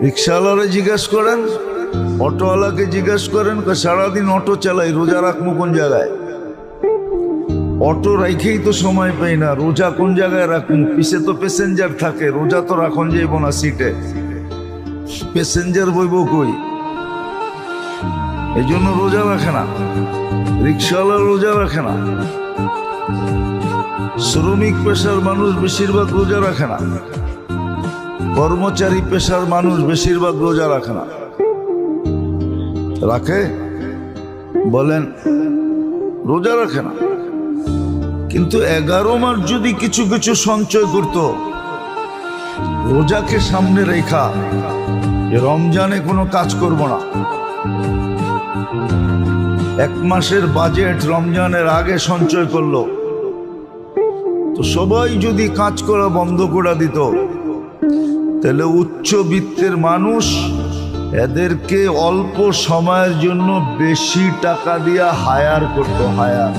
রিক্সাওয়ালারে জিজ্ঞেস করেন, অটোওয়ালাকে জিজ্ঞেস করেন, সারাদিন অটো চালাই, রোজা রাখবো কোন জায়গায়? অটো রাইখেই তো সময় পাই না, রোজা কোন জায়গায় রাখুন? পিছে তো প্যাসেঞ্জার থাকে, রোজা তো রাখন যাইব না সিটে, প্যাসেঞ্জার বইব কই? এই জন্য রোজা রাখে না, রিক্সাওয়ালা রোজা রাখে না, শ্রমিক পেশার মানুষ বেশিরভাগ রোজা রাখে না, কর্মচারী পেশার মানুষ বেশিরভাগ রোজা রাখে না। রাখে? বলেন, রোজা রাখে না। কিন্তু 11 মাস যদি কিছু কিছু সঞ্চয় করত, রোজাকে সামনে রেখা, যে রমজানে কোনো কাজ করব না, 1 মাসের বাজেট রমজানের আগে সঞ্চয় করলো, তো সবাই যদি কাজ করা বন্ধ করে দিত, তাহলে উচ্চবিত্তের মানুষ এদেরকে অল্প সময়ের জন্য বেশি টাকা দিয়ে হায়ার করতো, হায়ার।